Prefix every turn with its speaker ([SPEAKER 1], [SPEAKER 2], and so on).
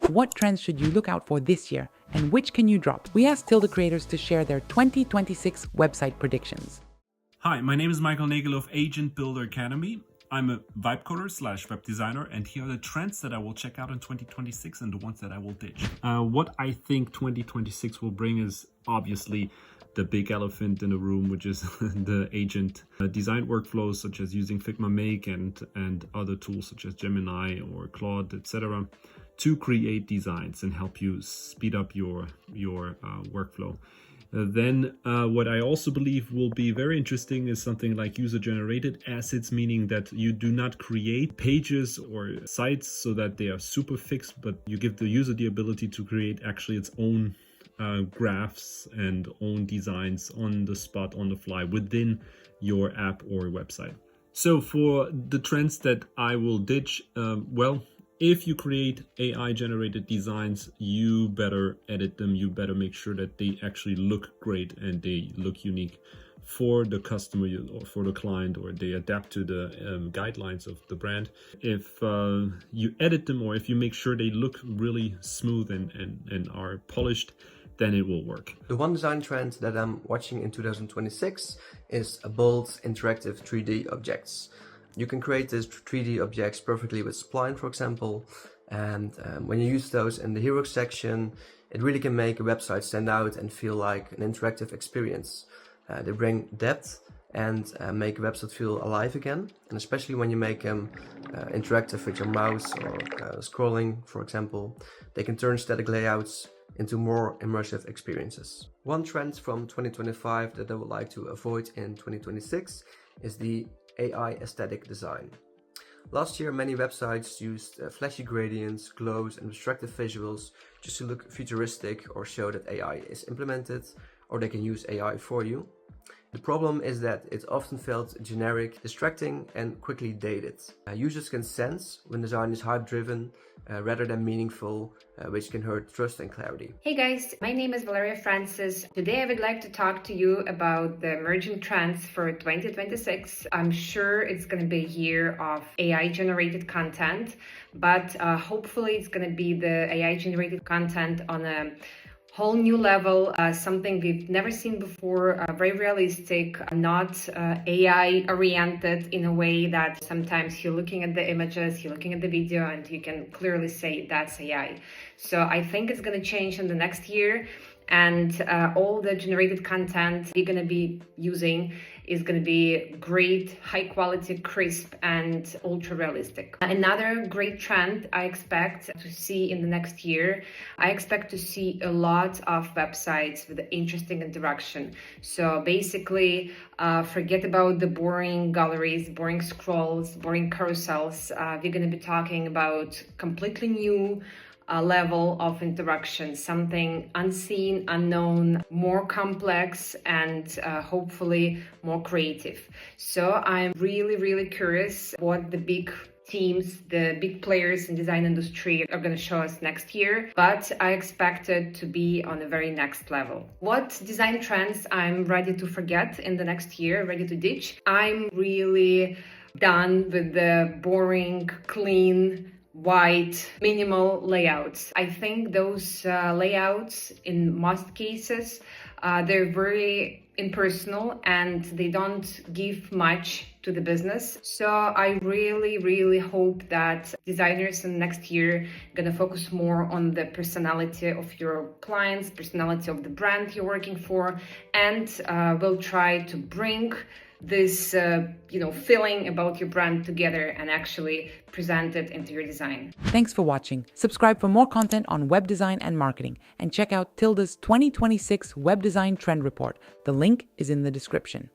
[SPEAKER 1] What trends should you look out for this year, and which can you drop? We asked Tilda creators to share their 2026 website predictions.
[SPEAKER 2] Hi, my name is Michael Nagel of Agent Builder Academy. I'm a vibe coder / web designer, and here are the trends that I will check out in 2026 and the ones that I will ditch. What I think 2026 will bring is obviously the big elephant in the room, which is the agent design workflows, such as using Figma Make and other tools such as Gemini or Claude, etc., to create designs and help you speed up your workflow. Then what I also believe will be very interesting is something like user-generated assets, meaning that you do not create pages or sites so that they are super fixed, but you give the user the ability to create actually its own graphs and own designs on the spot, on the fly, within your app or website. So for the trends that I will ditch, if you create AI generated designs, you better edit them. You better make sure that they actually look great and they look unique for the customer or for the client, or they adapt to the guidelines of the brand. If you edit them, or if you make sure they look really smooth and are polished, then it will work.
[SPEAKER 3] The one design trend that I'm watching in 2026 is bold interactive 3D objects. You can create these 3D objects perfectly with Spline, for example, and when you use those in the hero section, it really can make a website stand out and feel like an interactive experience. They bring depth and make a website feel alive again, and especially when you make them interactive with your mouse or scrolling, for example, they can turn static layouts into more immersive experiences. One trend from 2025 that I would like to avoid in 2026 is the AI aesthetic design. Last year, many websites used flashy gradients, glows, and distractive visuals just to look futuristic or show that AI is implemented, or they can use AI for you. The problem is that it often felt generic, distracting, and quickly dated. Users can sense when design is hype-driven rather than meaningful, which can hurt trust and clarity.
[SPEAKER 4] Hey guys, my name is Valeria Francis. Today I would like to talk to you about the emerging trends for 2026. I'm sure it's going to be a year of AI-generated content, but hopefully it's going to be the AI-generated content on a whole new level, something we've never seen before, very realistic, not AI oriented in a way that sometimes you're looking at the images, you're looking at the video, and you can clearly say that's AI. So I think it's going to change in the next year, and all the generated content we're going to be using is going to be great, high quality, crisp, and ultra realistic. Another great trend I expect to see in the next year, I expect to see a lot of websites with interesting interaction. So basically, forget about the boring galleries, boring scrolls, boring carousels. We're going to be talking about completely new level of interaction, something unseen, unknown, more complex, and hopefully more creative. So I'm really curious what the big teams, the big players in design industry are going to show us next year, but I expect it to be on a very next level. What design trends I'm ready to forget in the next year, ready to ditch? I'm really done with the boring, clean, white, minimal layouts. I think those layouts, in most cases, they're very impersonal and they don't give much to the business. So I really hope that designers in next year are gonna focus more on the personality of your clients, personality of the brand you're working for, and will try to bring this feeling about your brand together and actually present it into your design.
[SPEAKER 1] Thanks for watching. Subscribe for more content on web design and marketing, and check out Tilda's 2026 Web Design Trend Report. The link is in the description.